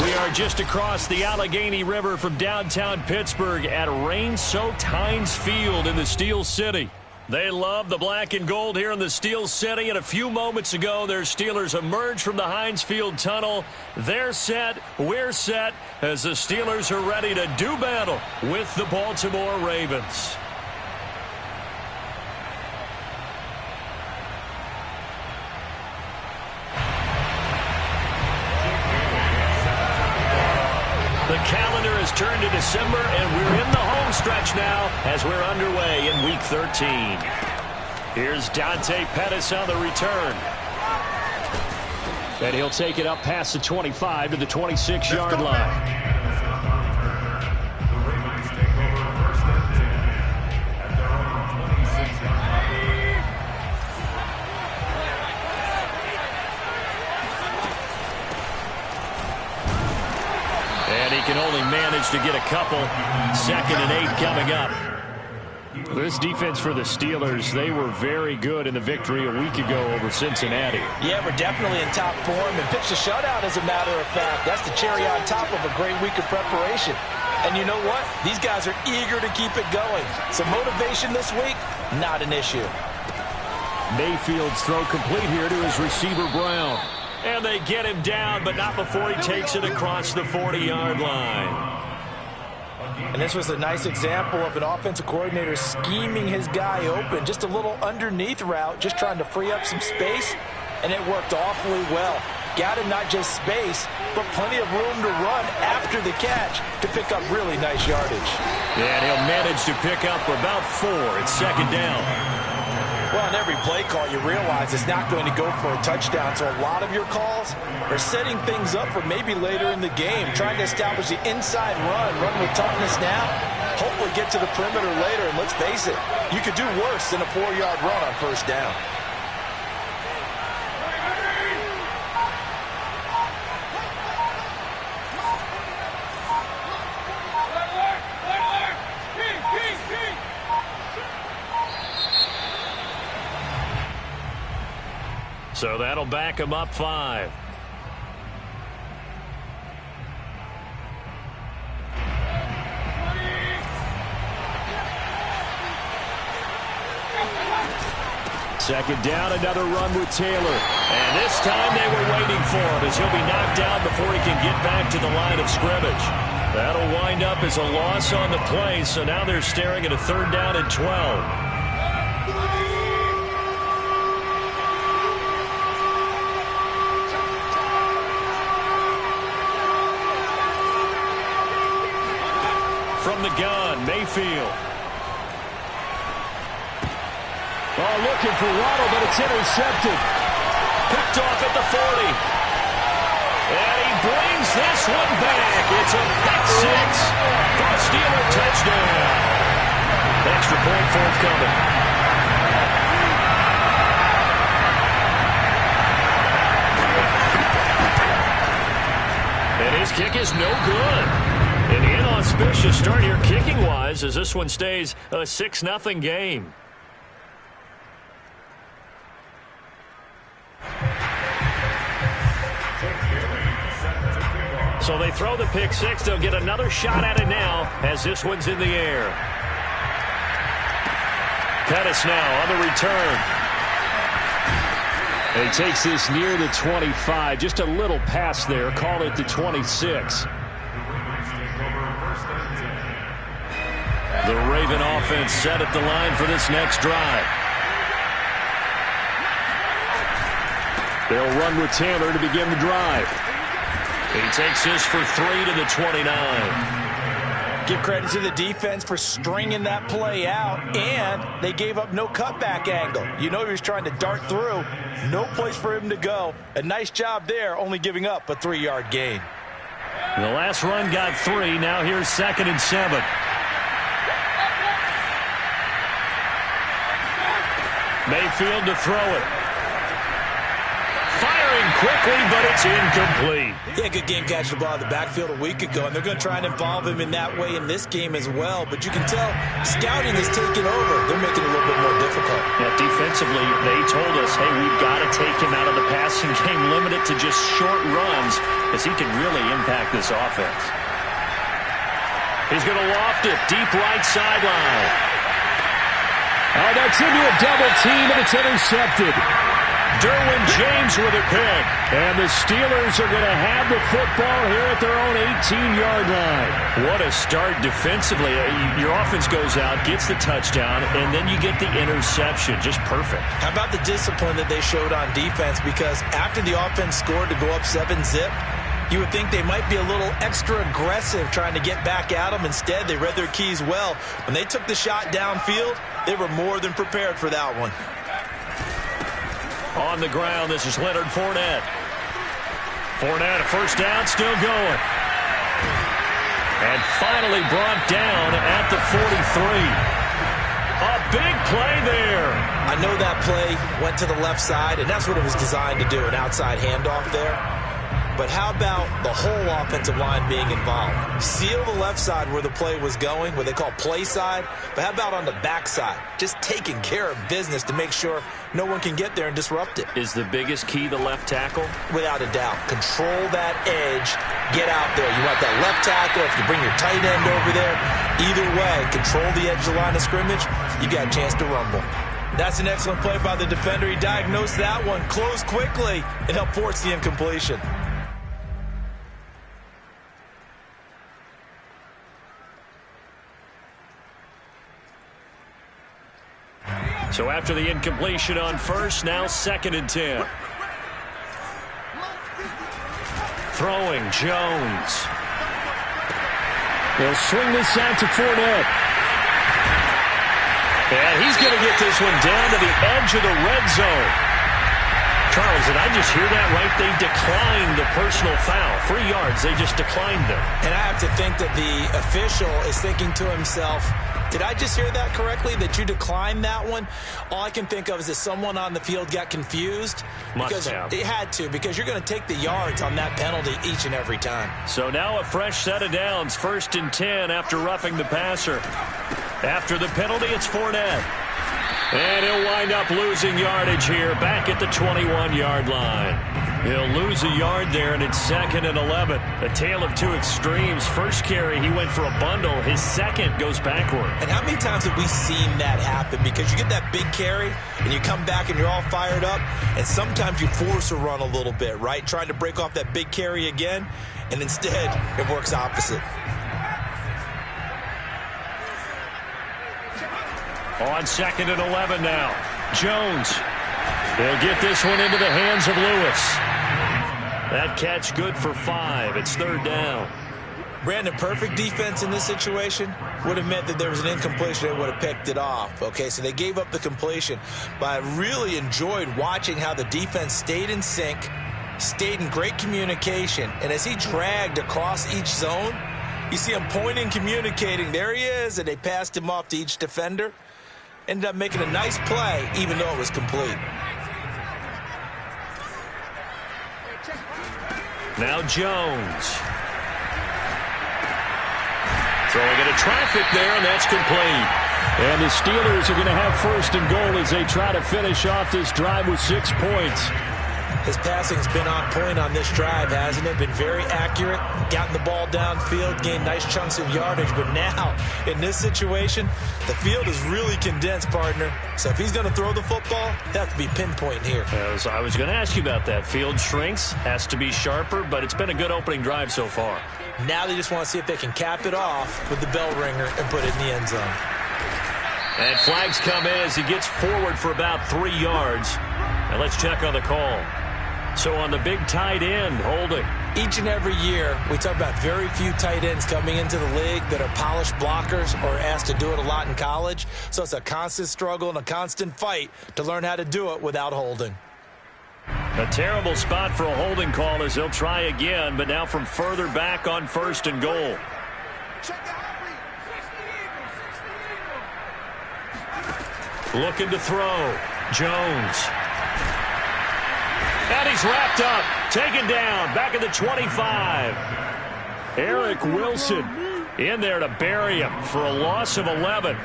We are just across the Allegheny River from downtown Pittsburgh at rain-soaked Heinz Field in the Steel City. They love the black and gold here in the Steel City, and a few moments ago, their Steelers emerged from the Heinz Field tunnel. They're set, we're set, as the Steelers are ready to do battle with the Baltimore Ravens. The calendar has turned to December, and we're in the home stretch now as we're underway in Week 13. Here's Dante Pettis on the return. And he'll take it up past the 25 to the 26-yard line. And he can only manage to get a couple. 2nd and 8 coming up. This defense for the Steelers, they were very good in the victory a week ago over Cincinnati. Yeah, we're definitely in top form and pitched a shutout, as a matter of fact. That's the cherry on top of a great week of preparation. And you know what? These guys are eager to keep it going. So motivation this week, not an issue. Mayfield's throw complete here to his receiver, Brown. And they get him down, but not before he takes it across the 40-yard line. And this was a nice example of an offensive coordinator scheming his guy open. Just a little underneath route, just trying to free up some space, and it worked awfully well. Got him not just space, but plenty of room to run after the catch to pick up really nice yardage. Yeah, and he'll manage to pick up about 4. It's 2nd down. Well, on every play call, you realize it's not going to go for a touchdown. So a lot of your calls are setting things up for maybe later in the game, trying to establish the inside run with toughness now, hopefully get to the perimeter later. And let's face it, you could do worse than a 4-yard run on 1st down. So that'll back him up 5. Second down, another run with Taylor. And this time they were waiting for him as he'll be knocked down before he can get back to the line of scrimmage. That'll wind up as a loss on the play, so now they're staring at a 3rd down and 12. From the gun, Mayfield. Oh, looking for Waddle, but it's intercepted. Picked off at the 40. And he brings this one back. It's a pick 6 for a Steeler touchdown. Extra point forthcoming. And his kick is no good. An inauspicious start here kicking-wise as this one stays a 6-0 game. So they throw the pick 6. They'll get another shot at it now as this one's in the air. Pettis now on the return. And he takes this near the 25. Just a little pass there. Call it the 26. The Raven offense set at the line for this next drive. They'll run with Taylor to begin the drive. He takes this for 3 to the 29. Give credit to the defense for stringing that play out, and they gave up no cutback angle. You know he was trying to dart through. No place for him to go. A nice job there, only giving up a 3-yard gain. The last run got 3. Now here's 2nd and 7. Mayfield to throw it. Firing quickly, but it's incomplete. He had a good game catching the ball in the backfield a week ago, and they're going to try and involve him in that way in this game as well. But you can tell scouting is taking over. They're making it a little bit more difficult. Yeah, defensively, they told us, hey, we've got to take him out of the passing game, limit it to just short runs, as he can really impact this offense. He's going to loft it deep right sideline. Oh, that's into a double team, and it's intercepted. Derwin James with a pick. And the Steelers are going to have the football here at their own 18-yard line. What a start defensively. Your offense goes out, gets the touchdown, and then you get the interception. Just perfect. How about the discipline that they showed on defense? Because after the offense scored to go up 7-zip, you would think they might be a little extra aggressive trying to get back at them. Instead, they read their keys well. When they took the shot downfield, they were more than prepared for that one. On the ground, this is Leonard Fournette. Fournette, a first down, still going. And finally brought down at the 43. A big play there. I know that play went to the left side, and that's what it was designed to do, an outside handoff there. But how about the whole offensive line being involved? Seal the left side where the play was going, what they call play side. But how about on the back side? Just taking care of business to make sure no one can get there and disrupt it. Is the biggest key the left tackle? Without a doubt. Control that edge. Get out there. You want that left tackle. If you bring your tight end over there, either way, control the edge of the line of scrimmage, you got a chance to rumble. That's an excellent play by the defender. He diagnosed that one, closed quickly, and helped force the incompletion. So after the incompletion on first, now 2nd and 10. Throwing, Jones. They'll swing this out to Fournette. And he's going to get this one down to the edge of the red zone. Charles, did I just hear that right? They declined the personal foul. 3 yards, they just declined them. And I have to think that the official is thinking to himself, did I just hear that correctly, that you declined that one? All I can think of is that someone on the field got confused. Must have. It had to, because you're going to take the yards on that penalty each and every time. So now a fresh set of downs, 1st and 10 after roughing the passer. After the penalty, it's Fournette. And he'll wind up losing yardage here, back at the 21-yard line. He'll lose a yard there, and it's 2nd and 11. A tale of two extremes. First carry, he went for a bundle. His second goes backward. And how many times have we seen that happen? Because you get that big carry, and you come back and you're all fired up, and sometimes you force a run a little bit, right? Trying to break off that big carry again, and instead it works opposite. On 2nd and 11 now. Jones. They'll get this one into the hands of Lewis. That catch good for 5. It's 3rd down. Brandon, perfect defense in this situation would have meant that there was an incompletion. They would have picked it off. Okay, so they gave up the completion. But I really enjoyed watching how the defense stayed in sync, stayed in great communication. And as he dragged across each zone, you see him pointing, communicating. There he is, and they passed him off to each defender. Ended up making a nice play, even though it was complete. Now Jones. Throwing into traffic there, and that's complete. And the Steelers are going to have 1st and goal as they try to finish off this drive with 6 points. His passing's been on point on this drive, hasn't it? Been very accurate, gotten the ball downfield, gained nice chunks of yardage. But now, in this situation, the field is really condensed, partner. So if he's going to throw the football, that has to be pinpoint here. I was going to ask you about that. Field shrinks, has to be sharper, but it's been a good opening drive so far. Now they just want to see if they can cap it off with the bell ringer and put it in the end zone. And flags come in as he gets forward for about 3 yards. And let's check on the call. So on the big tight end, holding. Each and every year, we talk about very few tight ends coming into the league that are polished blockers or asked to do it a lot in college. So it's a constant struggle and a constant fight to learn how to do it without holding. A terrible spot for a holding call as they'll try again, but now from further back on 1st and goal. Looking to throw. Jones. And he's wrapped up. Taken down, back at the 25. Eric Wilson in there to bury him for a loss of 11.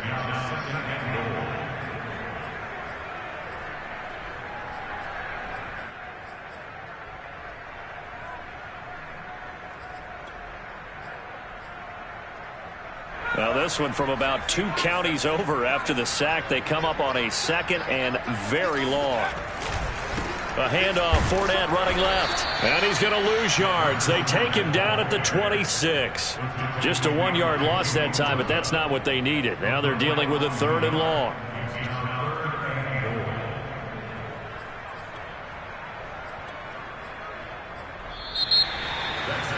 Well, this one from about 2 counties over after the sack. They come up on a 2nd and very long. A handoff, Fournette running left. And he's going to lose yards. They take him down at the 26. Just a 1-yard loss that time, but that's not what they needed. Now they're dealing with a 3rd and long.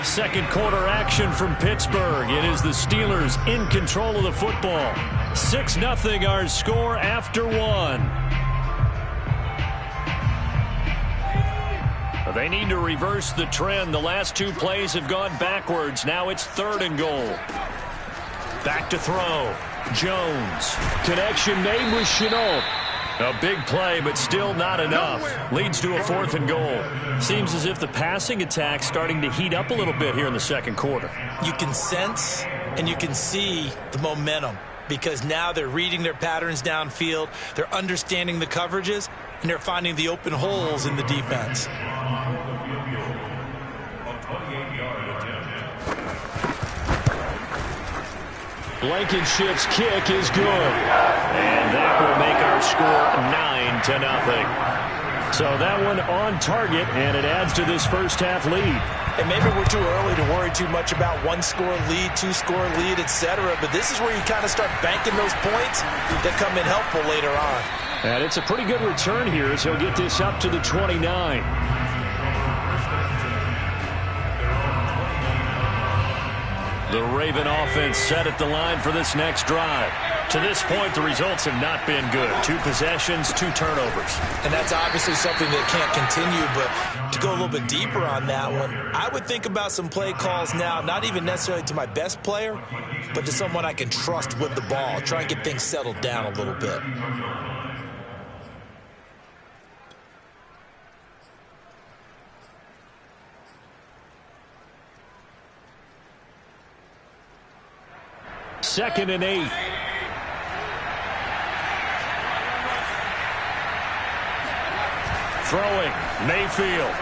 Second quarter action from Pittsburgh. It is the Steelers in control of the football. 6-0 our score after 1. They need to reverse the trend. The last 2 plays have gone backwards. Now it's 3rd and goal. Back to throw. Jones. Connection made with Shenault. A big play, but still not enough. Leads to a 4th and goal. Seems as if the passing attack's starting to heat up a little bit here in the second quarter. You can sense and you can see the momentum because now they're reading their patterns downfield. They're understanding the coverages, and they're finding the open holes in the defense. Blankenship's kick is good. And that will make our score 9-0. So that one on target, and it adds to this first half lead. And maybe we're too early to worry too much about 1-score lead, 2-score lead, etc. But this is where you kind of start banking those points that come in helpful later on. And it's a pretty good return here as he'll get this up to the 29. The Raven offense set at the line for this next drive. To this point, the results have not been good. 2 possessions, 2 turnovers. And that's obviously something that can't continue, but to go a little bit deeper on that one, I would think about some play calls now, not even necessarily to my best player, but to someone I can trust with the ball. Try and get things settled down a little bit. Second and 8. Throwing, Mayfield.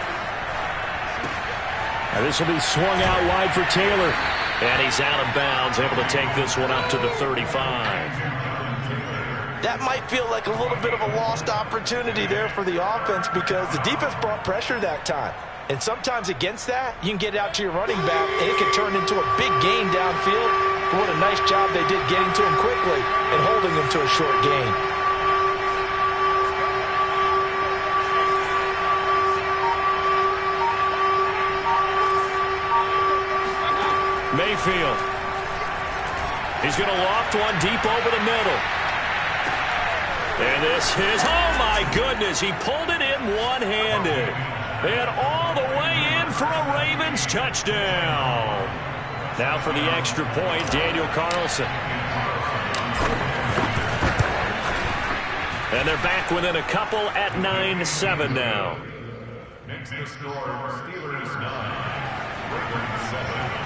And this will be swung out wide for Taylor. And he's out of bounds, able to take this one up to the 35. That might feel like a little bit of a lost opportunity there for the offense because the defense brought pressure that time. And sometimes against that, you can get it out to your running back, and it can turn into a big gain downfield. But what a nice job they did getting to him quickly and holding him to a short gain. Mayfield. He's going to loft one deep over the middle. And this is, oh my goodness, he pulled it in one-handed. And all the way in for a Ravens touchdown. Now for the extra point, Daniel Carlson. And they're back within a couple at 9-7 now. Next to score, Steelers 9, Ravens 7.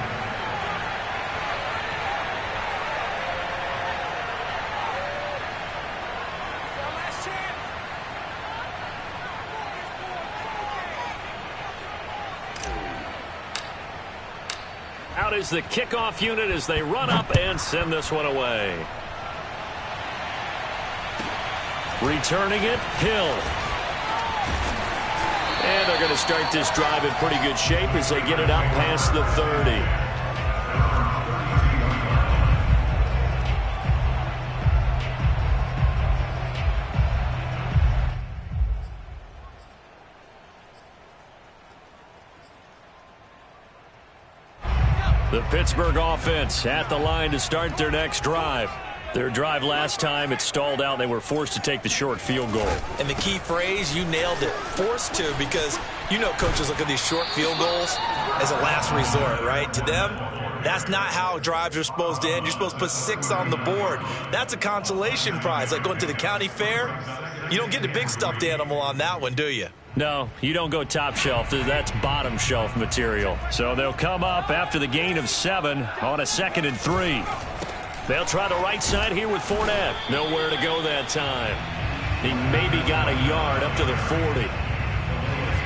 Out is the kickoff unit as they run up and send this one away. Returning it, Hill. And they're going to start this drive in pretty good shape as they get it up past the 30. The Pittsburgh offense at the line to start their next drive. Their drive last time, it stalled out. They were forced to take the short field goal. And the key phrase, you nailed it, forced to, because you know coaches look at these short field goals as a last resort, right? To them, that's not how drives are supposed to end. You're supposed to put 6 on the board. That's a consolation prize, like going to the county fair. You don't get the big stuffed animal on that one, do you? No, you don't go top shelf. That's bottom shelf material. So they'll come up after the gain of 7 on a 2nd and 3. They'll try the right side here with Fournette. Nowhere to go that time. He maybe got a yard up to the 40.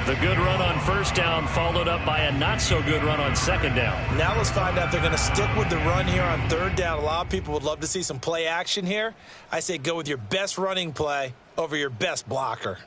The good run on 1st down followed up by a not-so-good run on 2nd down. Now let's find out if they're going to stick with the run here on 3rd down. A lot of people would love to see some play action here. I say go with your best running play over your best blocker.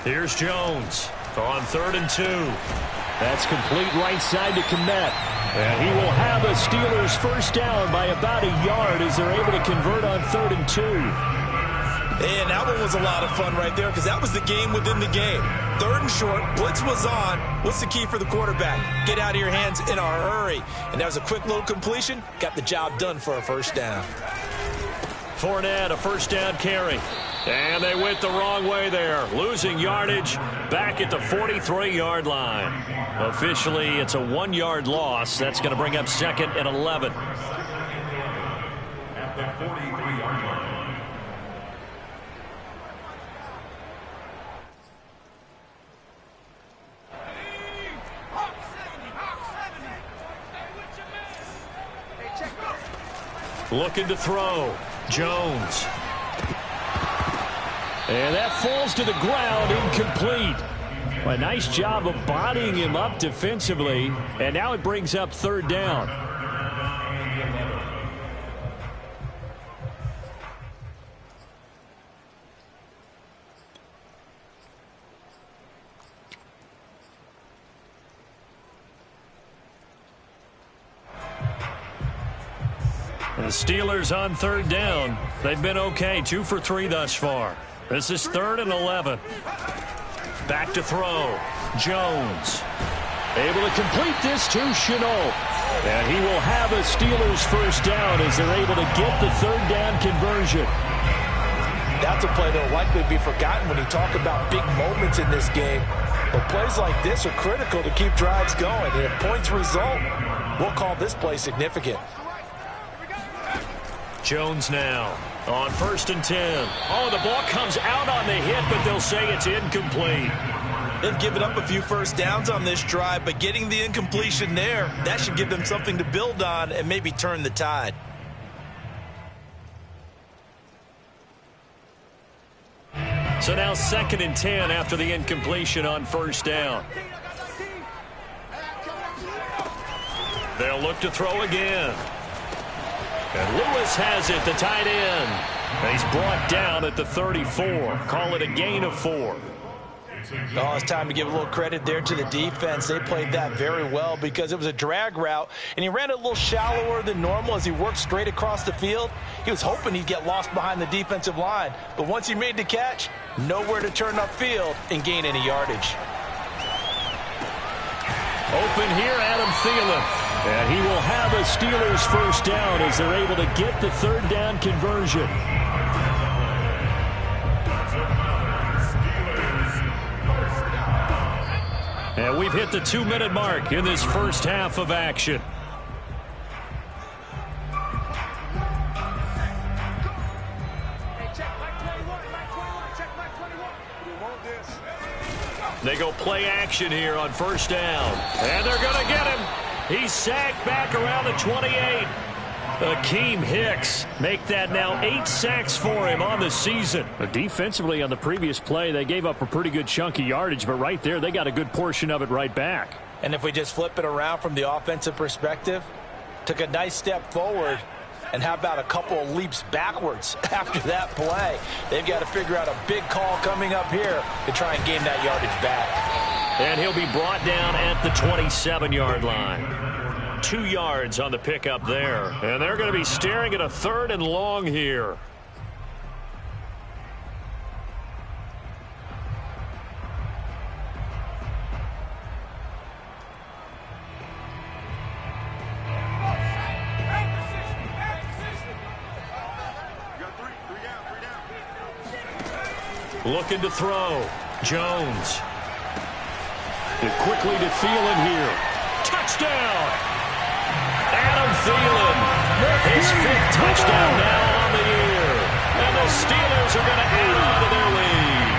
Here's Jones on 3rd and 2. That's complete right side to Kmet. And he will have a Steelers 1st down by about a yard as they're able to convert on 3rd and 2. And that one was a lot of fun right there because that was the game within the game. 3rd and short, blitz was on. What's the key for the quarterback? Get out of your hands in a hurry. And that was a quick little completion. Got the job done for a 1st down. Fournette, a 1st down carry. And they went the wrong way there, losing yardage back at the 43-yard line. Officially, it's a 1-yard loss. That's going to bring up 2nd and 11. At the 43-yard line. Looking to throw. Jones. And that falls to the ground, incomplete. A nice job of bodying him up defensively. And now it brings up 3rd down. The Steelers on 3rd down. They've been okay, 2 for 3 thus far. This is 3rd and 11. Back to throw. Jones. Able to complete this to Shenault. And he will have a Steelers 1st down as they're able to get the 3rd down conversion. That's a play that will likely be forgotten when you talk about big moments in this game. But plays like this are critical to keep drives going. And if points result, we'll call this play significant. Jones now on 1st and 10. Oh, the ball comes out on the hit, but they'll say it's incomplete. They've given up a few 1st downs on this drive, but getting the incompletion there, that should give them something to build on and maybe turn the tide. So now 2nd and 10 after the incompletion on 1st down. They'll look to throw again. And Lewis has it, the tight end. And he's brought down at the 34. Call it a gain of 4. Oh, it's time to give a little credit there to the defense. They played that very well because it was a drag route, and he ran it a little shallower than normal as he worked straight across the field. He was hoping he'd get lost behind the defensive line, but once he made the catch, nowhere to turn upfield and gain any yardage. Open here, Adam Thielen. And he will have a Steelers 1st down as they're able to get the 3rd down conversion. And we've hit the 2-minute mark in this 1st half of action. They go play action here on 1st down. And they're going to get him. He's sacked back around the 28. Akeem Hicks make that now 8 sacks for him on the season. Defensively on the previous play, they gave up a pretty good chunk of yardage, but right there they got a good portion of it right back. And if we just flip it around from the offensive perspective, took a nice step forward, and how about a couple of leaps backwards after that play? They've got to figure out a big call coming up here to try and gain that yardage back. And he'll be brought down at the 27-yard line. 2 yards on the pickup there. And they're going to be staring at a 3rd and long here. Looking to throw. Jones. Quickly to Thielen here. Touchdown! Adam Thielen. His 5th touchdown now on the year. And the Steelers are going to add on to their lead.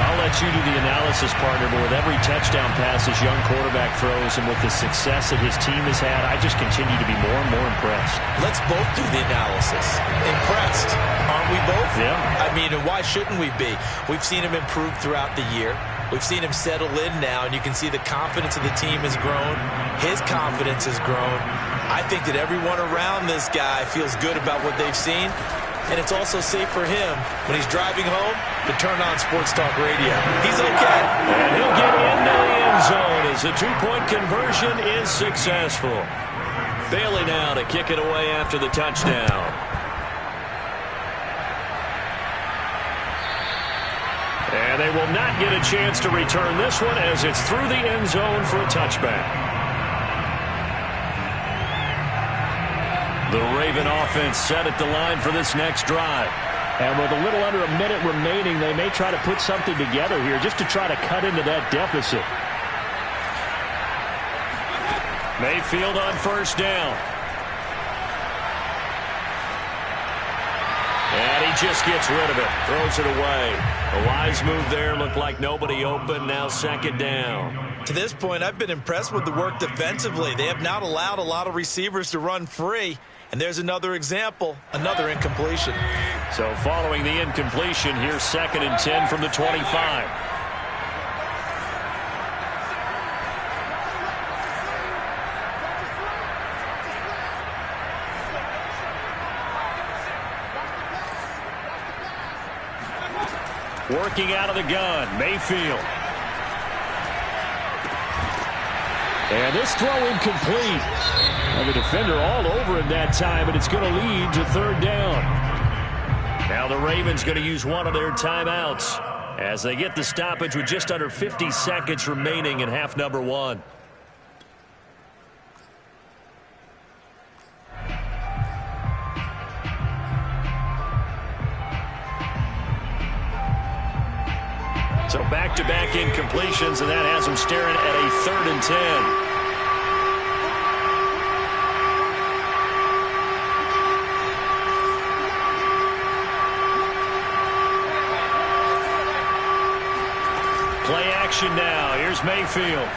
I'll let you do the analysis, partner, but with every touchdown pass his young quarterback throws and with the success that his team has had, I just continue to be more and more impressed. Let's both do the analysis. Impressed. Aren't we both? Yeah. I mean, and why shouldn't we be? We've seen him improve throughout the year. We've seen him settle in now, and you can see the confidence of the team has grown. His confidence has grown. I think that everyone around this guy feels good about what they've seen, and it's also safe for him when he's driving home to turn on Sports Talk Radio. He's okay. And he'll get into the end zone as the 2-point conversion is successful. Bailey now to kick it away after the touchdown. And they will not get a chance to return this one as it's through the end zone for a touchback. The Raven offense set at the line for this next drive. And with a little under a minute remaining, they may try to put something together here just to try to cut into that deficit. Mayfield on first down. And he just gets rid of it. Throws it away. A wise move there. Looked like nobody open. Now second down. To this point, I've been impressed with the work defensively. They have not allowed a lot of receivers to run free. And there's another example, another incompletion. So following the incompletion, here's 2nd and 10 from the 25. Working out of the gun, Mayfield. And this throw incomplete. And the defender all over him that time, and it's going to lead to 3rd down. Now the Ravens going to use one of their timeouts as they get the stoppage with just under 50 seconds remaining in half number 1. So back-to-back incompletions, and that has them staring at a 3rd and 10. Play action now. Here's Mayfield.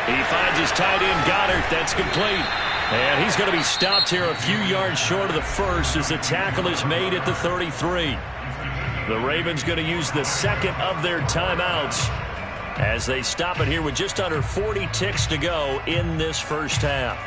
He finds his tight end, Goddard. That's complete. And he's going to be stopped here a few yards short of the first as the tackle is made at the 33. The Ravens going to use the 2nd of their timeouts as they stop it here with just under 40 ticks to go in this first half.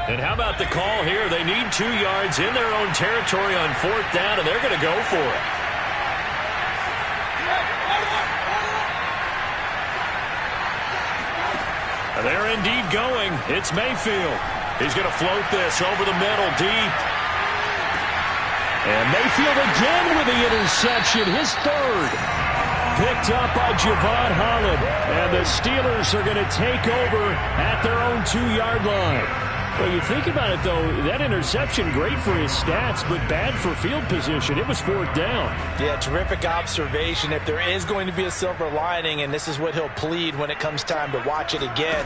And how about the call here? They need 2 yards in their own territory on 4th down, and they're going to go for it. They're indeed going. It's Mayfield. He's going to float this over the middle deep. And Mayfield again with the interception, his 3rd. Picked up by Javon Holland. And the Steelers are going to take over at their own 2-yard line. Well, you think about it, though, that interception, great for his stats, but bad for field position. It was 4th down. Yeah, terrific observation. If there is going to be a silver lining, and this is what he'll plead when it comes time to watch it again,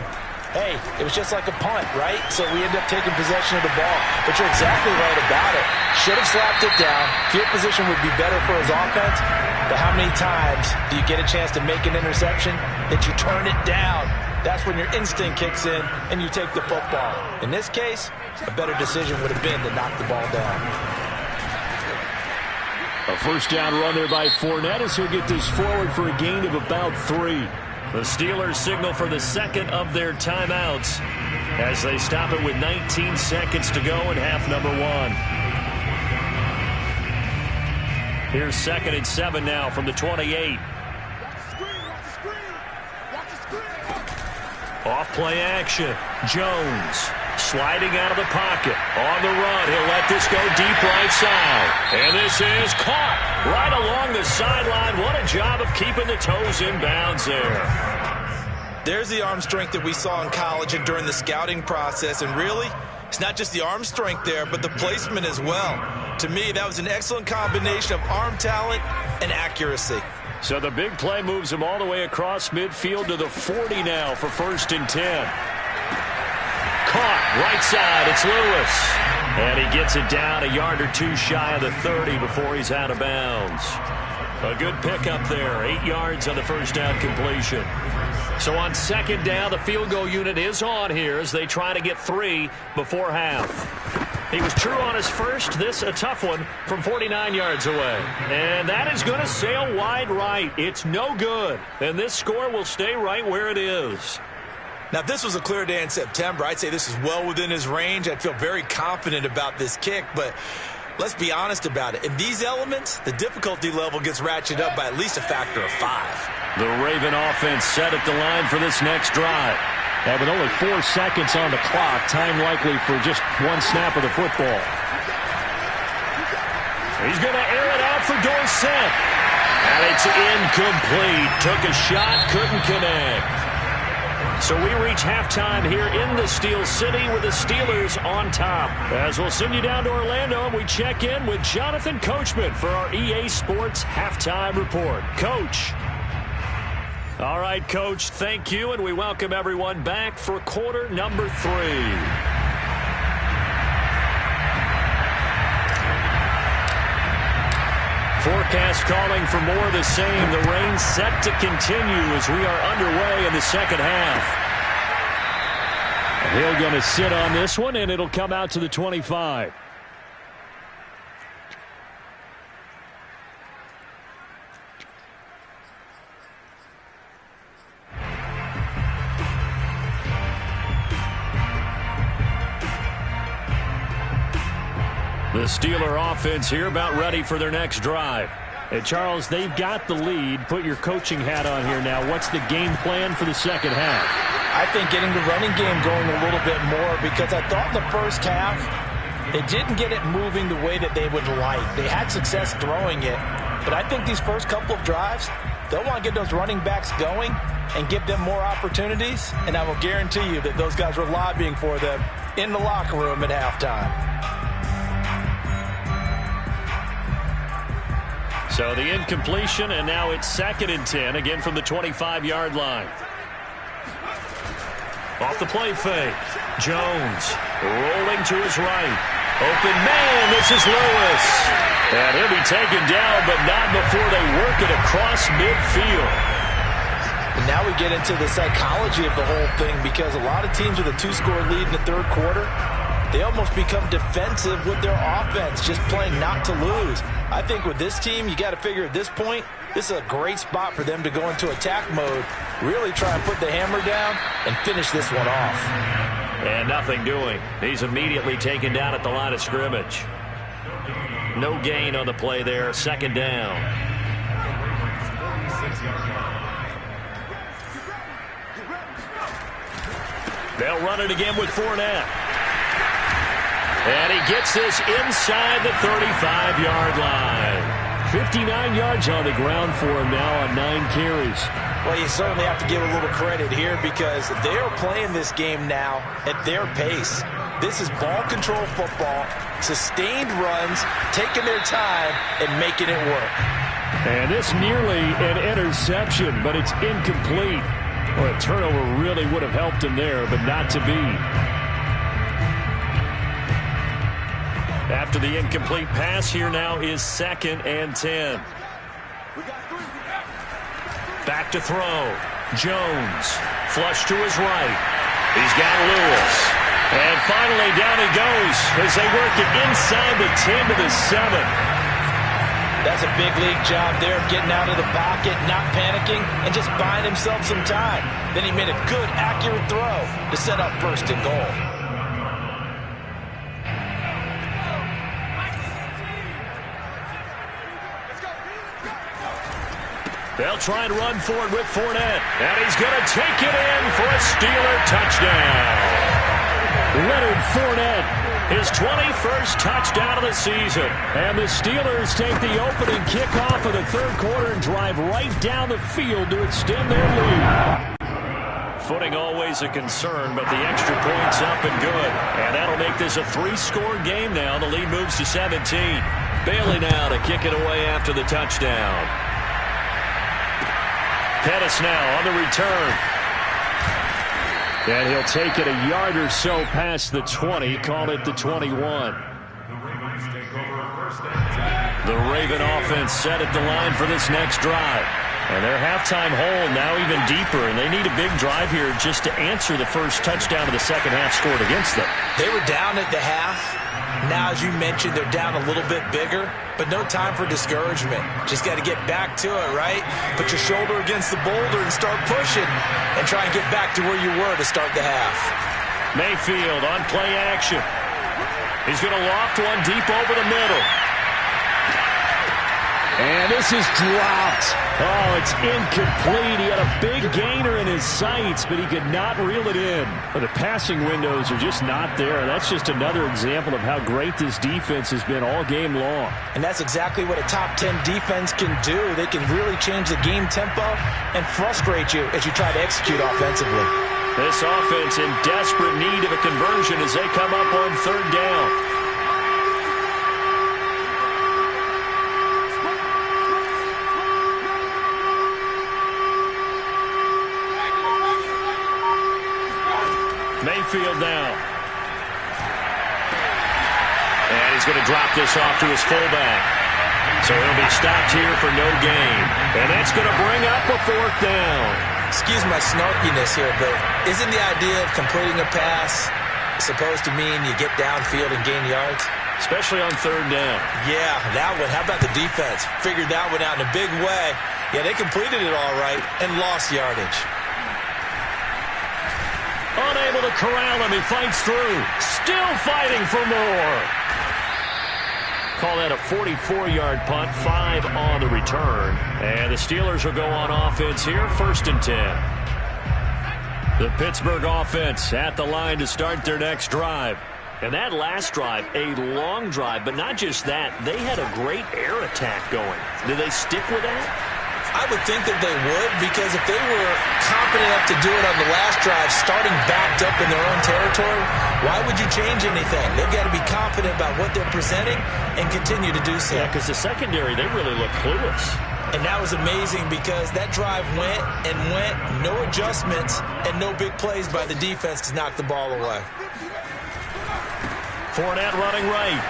hey, it was just like a punt, right? So we end up taking possession of the ball. But you're exactly right about it. Should have slapped it down. Field position would be better for his offense. But how many times do you get a chance to make an interception that you turn it down? That's when your instinct kicks in and you take the football. In this case, a better decision would have been to knock the ball down. A first down run there by Fournette as he'll get this forward for a gain of about 3. The Steelers signal for the 2nd of their timeouts as they stop it with 19 seconds to go in half number 1. Here's 2nd and 7 now from the 28. Off play action. Jones sliding out of the pocket. On the run. He'll let this go deep right side. And this is caught right along the sideline. What a job of keeping the toes in bounds there. There's the arm strength that we saw in college and during the scouting process. And really, it's not just the arm strength there, but the placement as well. To me, that was an excellent combination of arm talent and accuracy. So the big play moves him all the way across midfield to the 40 now for 1st and 10. Caught right side. It's Lewis. And he gets it down a yard or two shy of the 30 before he's out of bounds. A good pickup there. 8 yards on the first down completion. So on 2nd down, the field goal unit is on here as they try to get 3 before half. He was true on his first. This a tough one from 49 yards away. And that is going to sail wide right. It's no good. And this score will stay right where it is. Now, if this was a clear day in September, I'd say this is well within his range. I'd feel very confident about this kick. But let's be honest about it. In these elements, the difficulty level gets ratcheted up by at least a factor of 5. The Raven offense set at the line for this next drive. And with only 4 seconds on the clock, time likely for just one snap of the football. He's going to air it out for Dorsett. And it's incomplete. Took a shot, couldn't connect. So we reach halftime here in the Steel City with the Steelers on top. As we'll send you down to Orlando and we check in with Jonathan Coachman for our EA Sports Halftime Report. Coach. All right, Coach, thank you, and we welcome everyone back for quarter number 3. Forecast calling for more of the same. The rain set to continue as we are underway in the second half. Hill going to sit on this one, and it'll come out to the 25. The Steeler offense here about ready for their next drive. And Charles, they've got the lead. Put your coaching hat on here now. What's the game plan for the second half? I think getting the running game going a little bit more, because I thought in the first half they didn't get it moving the way that they would like. They had success throwing it, but I think these first couple of drives, they'll want to get those running backs going and give them more opportunities, and I will guarantee you that those guys were lobbying for them in the locker room at halftime. So the incompletion, and now it's 2nd and 10, again from the 25-yard line. Off the play fake. Jones rolling to his right. Open man, this is Lewis. And he'll be taken down, but not before they work it across midfield. And now we get into the psychology of the whole thing, because a lot of teams with a 2-score lead in the third quarter, they almost become defensive with their offense, just playing not to lose. I think with this team, you got to figure at this point, this is a great spot for them to go into attack mode, really try and put the hammer down and finish this one off. And nothing doing. He's immediately taken down at the line of scrimmage. No gain on the play there. 2nd down. They'll run it again with Fournette. And he gets this inside the 35-yard line. 59 yards on the ground for him now on 9 carries. Well, you certainly have to give a little credit here, because they're playing this game now at their pace. This is ball control football, sustained runs, taking their time and making it work. And this nearly an interception, but it's incomplete. Well, a turnover really would have helped him there, but not to be. After the incomplete pass, here now is 2nd and 10. Back to throw. Jones. Flush to his right. He's got Lewis. And finally down he goes as they work it inside the 10 to the 7. That's a big league job there of getting out of the pocket, not panicking, and just buying himself some time. Then he made a good, accurate throw to set up 1st and goal. They'll try and run for it with Fournette. And he's going to take it in for a Steeler touchdown. Leonard Fournette, his 21st touchdown of the season. And the Steelers take the opening kickoff of the third quarter and drive right down the field to extend their lead. Footing always a concern, but the extra point's up and good. And that'll make this a 3-score game now. The lead moves to 17. Bailey now to kick it away after the touchdown. Pettis now on the return. And he'll take it a yard or so past the 20, call it the 21. The Raven offense set at the line for this next drive. And their halftime hole now even deeper, and they need a big drive here just to answer the first touchdown of the second half scored against them. They were down at the half. Now, as you mentioned, they're down a little bit bigger, but no time for discouragement. Just got to get back to it, right? Put your shoulder against the boulder and start pushing and try and get back to where you were to start the half. Mayfield on play action. He's going to loft one deep over the middle. And this is dropped. Oh, it's incomplete. He had a big gainer in his sights, but he could not reel it in. But the passing windows are just not there. That's just another example of how great this defense has been all game long. And that's exactly what a top 10 defense can do. They can really change the game tempo and frustrate you as you try to execute offensively. This offense in desperate need of a conversion as they come up on third down. Mayfield now. And he's going to drop this off to his fullback. So he'll be stopped here for no gain. And that's going to bring up a fourth down. Excuse my snarkiness here, but isn't the idea of completing a pass supposed to mean you get downfield and gain yards? Especially on third down. Yeah, that one. How about the defense? Figured that one out in a big way. Yeah, they completed it all right and lost yardage. Unable to corral him. He fights through. Still fighting for more. Call that a 44-yard punt. 5 on the return. And the Steelers will go on offense here. 1st and 10. The Pittsburgh offense at the line to start their next drive. And that last drive, a long drive. But not just that. They had a great air attack going. Did they stick with that? I would think that they would, because if they were confident enough to do it on the last drive, starting backed up in their own territory, why would you change anything? They've got to be confident about what they're presenting and continue to do so. Yeah, because the secondary, they really look clueless. And that was amazing because that drive went and went, no adjustments, and no big plays by the defense to knock the ball away. Fournette running right.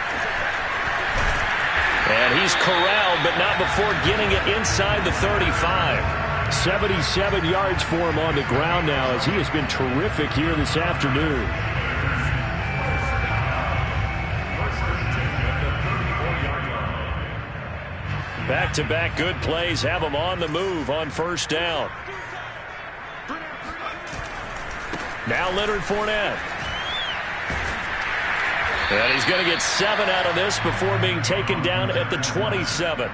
And he's corralled, but not before getting it inside the 35. 77 yards for him on the ground now, as he has been terrific here this afternoon. Back-to-back good plays have him on the move on first down. Now Leonard Fournette. And he's going to get 7 out of this before being taken down at the 27.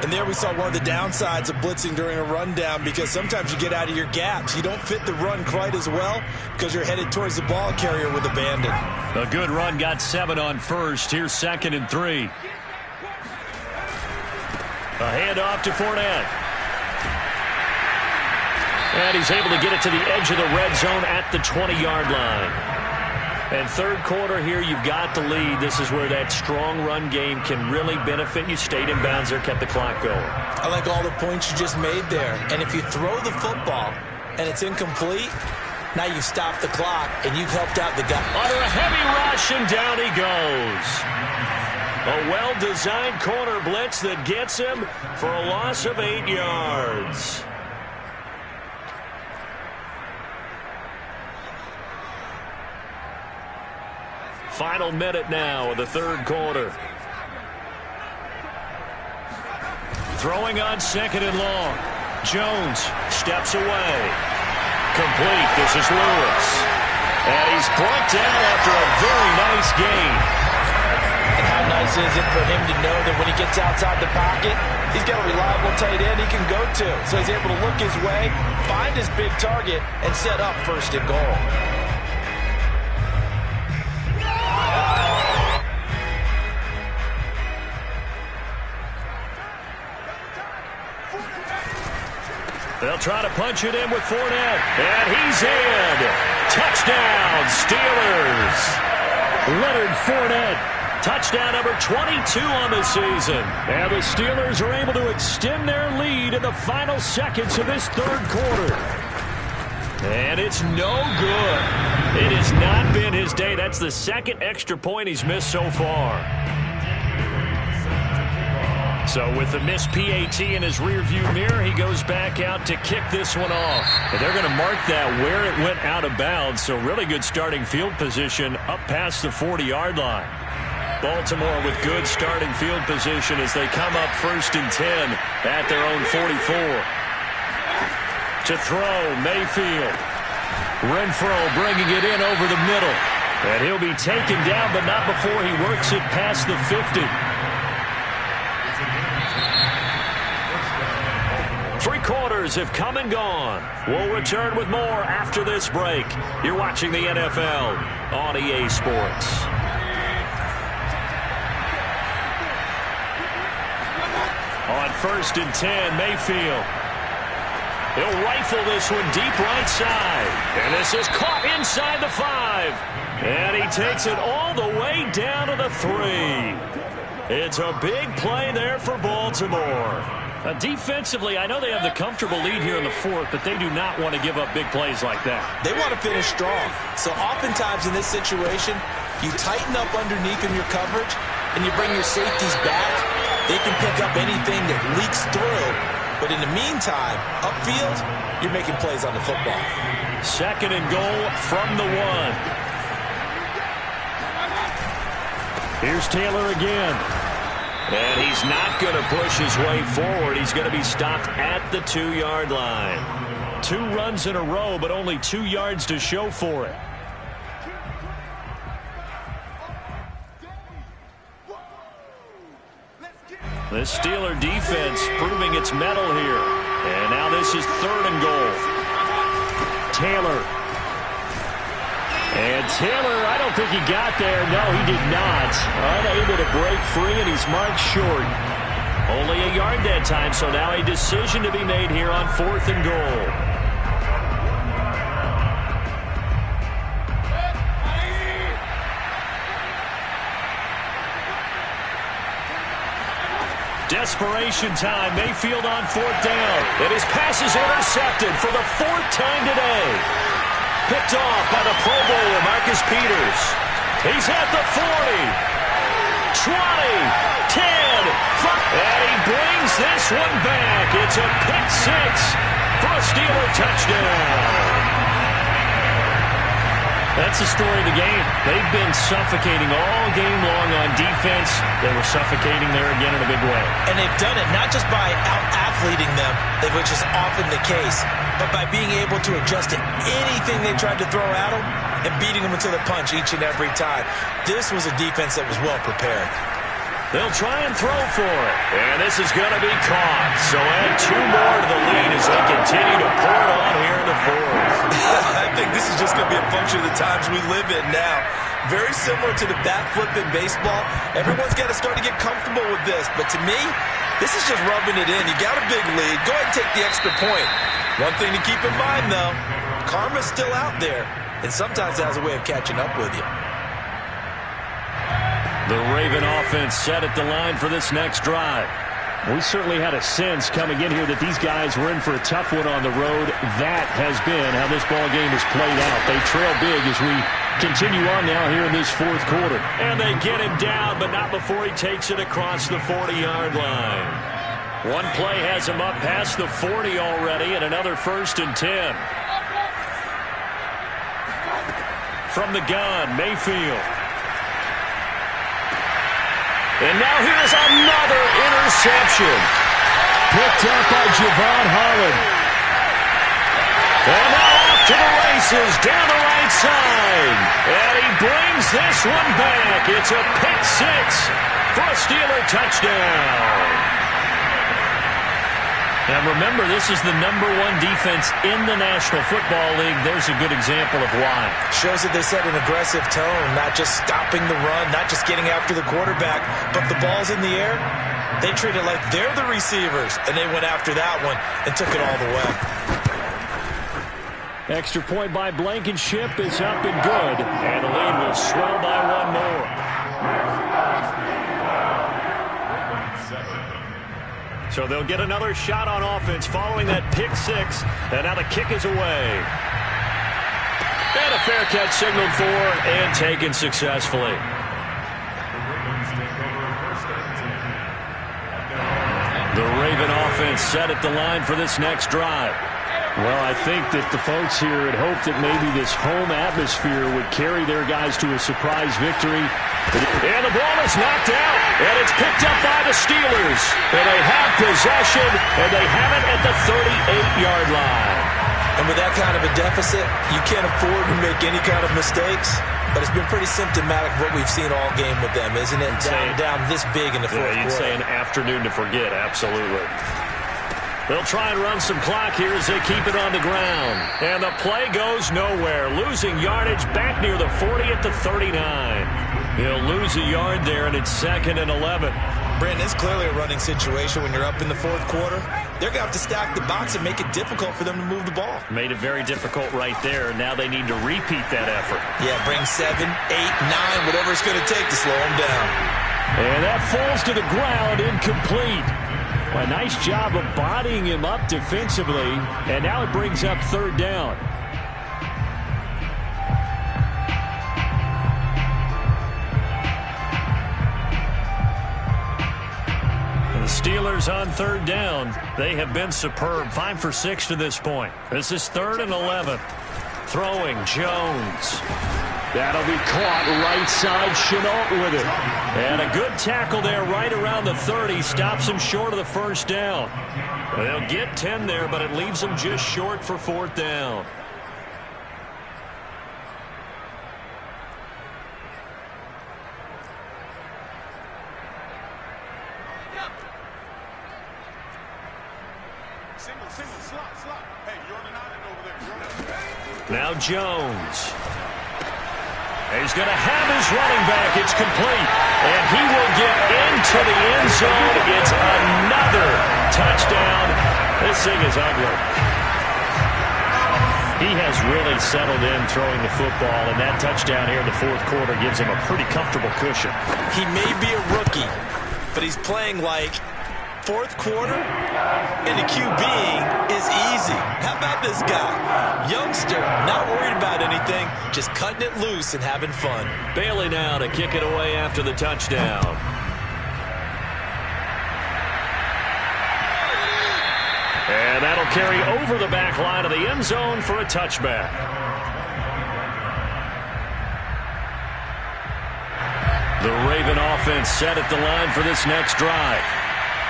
And there we saw one of the downsides of blitzing during a rundown, because sometimes you get out of your gaps. You don't fit the run quite as well because you're headed towards the ball carrier with abandon. A good run got 7 on first. Here's 2nd and 3. A handoff to Fournette. And he's able to get it to the edge of the red zone at the 20-yard line. And third quarter here, you've got the lead. This is where that strong run game can really benefit you. Stayed in bounds there, kept the clock going. I like all the points you just made there. And if you throw the football and it's incomplete, now you've stopped the clock and you've helped out the guy. Under a heavy rush, and down he goes. A well-designed corner blitz that gets him for a loss of 8 yards. Final minute now of the third quarter. Throwing on 2nd and long. Jones steps away. Complete. This is Lewis. And he's brought down after a very nice gain. And how nice is it for him to know that when he gets outside the pocket, he's got a reliable tight end he can go to. So he's able to look his way, find his big target, and set up first and goal. They'll try to punch it in with Fournette. And he's in. Touchdown, Steelers. Leonard Fournette. Touchdown number 22 on the season. And the Steelers are able to extend their lead in the final seconds of this third quarter. And it's no good. It has not been his day. That's the second extra point he's missed so far. So with the missed PAT in his rearview mirror, he goes back out to kick this one off. But they're going to mark that where it went out of bounds. So really good starting field position up past the 40-yard line. Baltimore with good starting field position as they come up 1st and 10 at their own 44. To throw, Mayfield. Renfro bringing it in over the middle. And he'll be taken down, but not before he works it past the 50. 3 quarters have come and gone. We'll return with more after this break. You're watching the NFL on EA Sports. On 1st and 10, Mayfield. He'll rifle this one deep right side. And this is caught inside the 5. And he takes it all the way down to the 3. It's a big play there for Baltimore. Defensively, I know they have the comfortable lead here in the 4th, but they do not want to give up big plays like that. They want to finish strong. So oftentimes in this situation, you tighten up underneath in your coverage, and you bring your safeties back. They can pick up anything that leaks through. But in the meantime, upfield, you're making plays on the football. 2nd and goal from the 1. Here's Taylor again. And he's not going to push his way forward. He's going to be stopped at the 2-yard line. 2 runs in a row, but only 2 yards to show for it. The Steeler defense proving its mettle here. And now this is 3rd and goal. Taylor. And Taylor, I don't think he got there. No, he did not. Unable to break free, and he's marked short. Only a yard that time, so now a decision to be made here on 4th and goal. Desperation time. Mayfield on 4th down. And his pass is intercepted for the 4th time today. Picked off by the Pro Bowler, Marcus Peters. He's at the 40, 20, 10, 5, and he brings this one back. It's a pick 6 for a Steeler touchdown. That's the story of the game. They've been suffocating all game long on defense. They were suffocating there again in a big way. And they've done it not just by out-athleting them, which is often the case, but by being able to adjust to anything they tried to throw at them and beating them into the punch each and every time. This was a defense that was well prepared. They'll try and throw for it. And this is going to be caught. So add 2 more to the lead as they continue to pour it on here in the 4th. I think this is just going to be a function of the times we live in now. Very similar to the backflip in baseball. Everyone's got to start to get comfortable with this. But to me, this is just rubbing it in. You got a big lead. Go ahead and take the extra point. One thing to keep in mind, though, karma's still out there. And sometimes it has a way of catching up with you. The Raven offense set at the line for this next drive. We certainly had a sense coming in here that these guys were in for a tough one on the road. That has been how this ball game has played out. They trail big as we continue on now here in this 4th quarter. And they get him down, but not before he takes it across the 40-yard line. One play has him up past the 40 already, and another 1st and 10. From the gun, Mayfield. And now here's another interception. Picked up by Javon Holland. And now off to the races down the right side. And he brings this one back. It's a pick six for a Steeler touchdown. Now remember, this is the #1 defense in the National Football League. There's a good example of why. Shows that they set an aggressive tone, not just stopping the run, not just getting after the quarterback, but the ball's in the air. They treat it like they're the receivers, and they went after that one and took it all the way. Extra point by Blankenship is up and good, and the lead will swell by one more. So they'll get another shot on offense following that pick six, and now the kick is away. And a fair catch signaled for and taken successfully. The Raven offense set at the line for this next drive. Well, I think that the folks here had hoped that maybe this home atmosphere would carry their guys to a surprise victory. And the ball is knocked out, and it's picked up by the Steelers. And they have possession, and they have it at the 38-yard line. And with that kind of a deficit, you can't afford to make any kind of mistakes. But it's been pretty symptomatic of what we've seen all game with them, isn't it? Down this big in the fourth quarter. You'd say an afternoon to forget, absolutely. They'll try and run some clock here as they keep it on the ground. And the play goes nowhere. Losing yardage back near the 40 at the 39. He'll lose a yard there, and it's 2nd and 11. Brandon, it's clearly a running situation when you're up in the fourth quarter. They're going to have to stack the box and make it difficult for them to move the ball. Made it very difficult right there. Now they need to repeat that effort. Yeah, bring 7, 8, 9, whatever it's going to take to slow them down. And that falls to the ground, incomplete. A nice job of bodying him up defensively, and now it brings up 3rd down. The Steelers on 3rd down. They have been superb. 5 for 6 to this point. This is 3rd and 11. Throwing, Jones. That'll be caught right side. Chenault with it. And a good tackle there right around the 30. Stops him short of the 1st down. They'll get 10 there, but it leaves them just short for 4th down. Now Jones. He's going to have his running back. It's complete. And he will get into the end zone. It's another touchdown. This thing is ugly. He has really settled in throwing the football, and that touchdown here in the fourth quarter gives him a pretty comfortable cushion. He may be a rookie, but he's playing like fourth quarter, and the QBing is easy. How about this guy? Youngster, not worried about anything, just cutting it loose and having fun. Bailey now to kick it away after the touchdown. And that'll carry over the back line of the end zone for a touchback. The Raven offense set at the line for this next drive.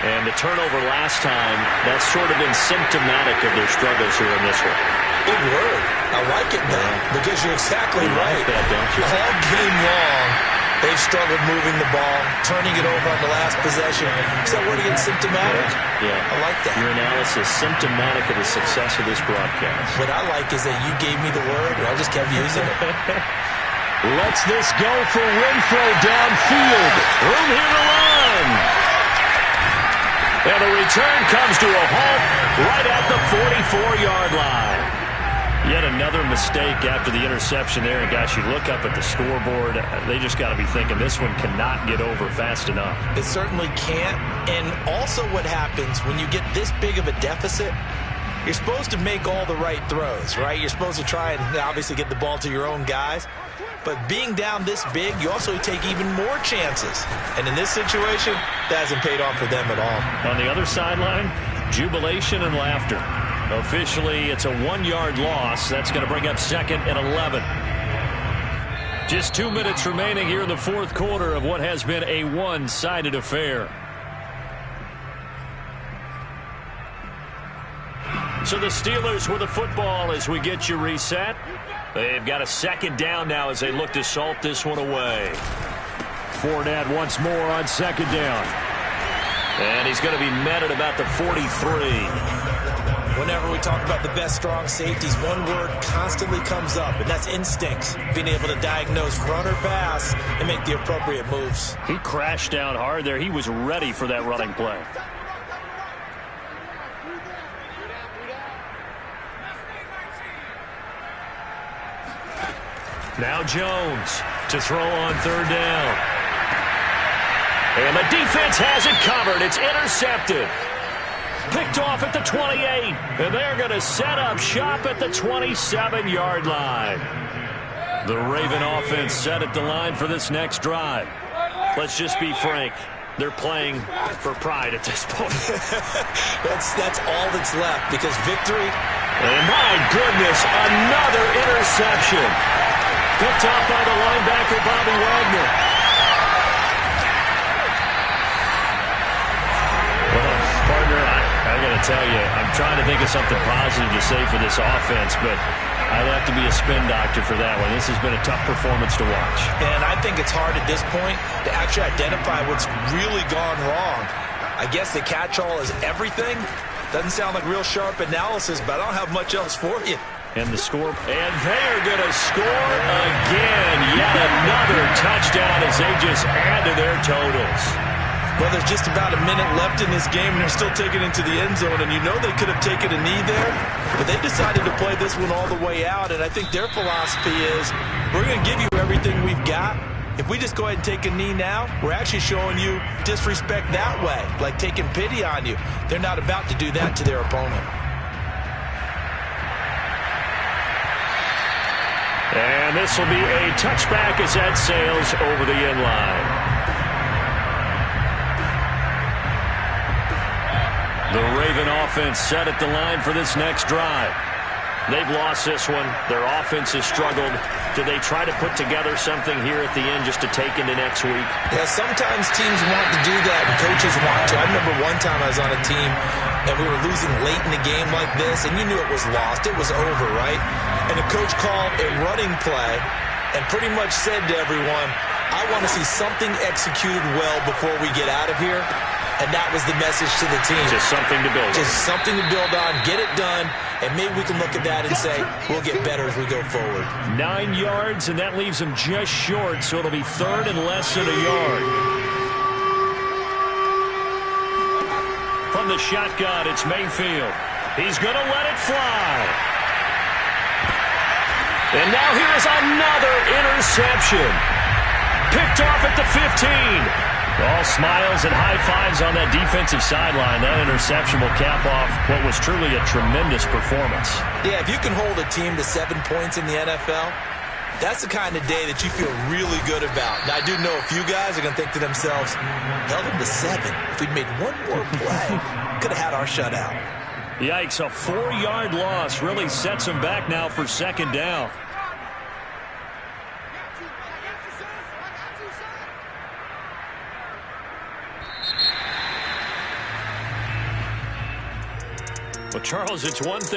And the turnover last time, that's sort of been symptomatic of their struggles here in this one. Big word. I like it, though, because you're exactly right. Like that, don't you? All game long, they've struggled moving the ball, turning it over on the last possession. Is that word again, symptomatic? Yeah. I like that. Your analysis, symptomatic of the success of this broadcast. What I like is that you gave me the word, and I just kept using it. Lets this go for Renfrow downfield. Room here to run. And the return comes to a halt right at the 44-yard line. Yet another mistake after the interception there. And, gosh, you look up at the scoreboard, they just got to be thinking this one cannot get over fast enough. It certainly can't. And also what happens when you get this big of a deficit, you're supposed to make all the right throws, right? You're supposed to try and obviously get the ball to your own guys. But being down this big, you also take even more chances. And in this situation, that hasn't paid off for them at all. On the other sideline, jubilation and laughter. Officially, it's a 1-yard loss. That's going to bring up 2nd and 11. Just 2 minutes remaining here in the fourth quarter of what has been a one-sided affair. So So the Steelers with the football as we get you reset. They've got a second down now as they look to salt this one away. Fournette once more on second down. And he's going to be met at about the 43. Whenever we talk about the best strong safeties, one word constantly comes up, and that's instincts. Being able to diagnose run or pass and make the appropriate moves. He crashed down hard there. He was ready for that running play. Now Jones to throw on third down. And the defense has it covered. It's intercepted. Picked off at the 28. And they're going to set up shop at the 27-yard line. The Raven offense set at the line for this next drive. Let's just be frank. They're playing for pride at this point. That's all that's left because victory. And my goodness, another interception. Picked off by the linebacker, Bobby Wagner. Well, partner, I got to tell you, I'm trying to think of something positive to say for this offense, but I'd have to be a spin doctor for that one. This has been a tough performance to watch. And I think it's hard at this point to actually identify what's really gone wrong. I guess the catch-all is everything. Doesn't sound like real sharp analysis, but I don't have much else for you. And the score. And they're going to score again. Yet another touchdown as they just add to their totals. Well, there's just about a minute left in this game, and they're still taking it into the end zone. And you know they could have taken a knee there, but they decided to play this one all the way out. And I think their philosophy is, we're going to give you everything we've got. If we just go ahead and take a knee now, we're actually showing you disrespect that way, like taking pity on you. They're not about to do that to their opponent. And this will be a touchback as that sails over the end line. The Raven offense set at the line for this next drive. They've lost this one. Their offense has struggled. Do they try to put together something here at the end just to take into next week? Yeah, sometimes teams want to do that, and coaches want to. I remember one time I was on a team, and we were losing late in the game like this, and you knew it was lost. It was over, right? And the coach called a running play and pretty much said to everyone, I want to see something executed well before we get out of here. And that was the message to the team. Just something to build on. Just something to build on, get it done, and maybe we can look at that and say, we'll get better as we go forward. 9 yards, and that leaves them just short, so it'll be third and less than a yard. From the shotgun, it's Mayfield. He's going to let it fly. And now here's another interception. Picked off at the 15. All smiles and high fives on that defensive sideline. That interception will cap off what was truly a tremendous performance. Yeah, if you can hold a team to 7 points in the NFL, that's the kind of day that you feel really good about. Now, I do know a few guys are going to think to themselves, held them to 7. If we'd made one more play, could have had our shutout. Yikes, a 4-yard loss really sets them back now for second down. Well, Charles, it's one thing.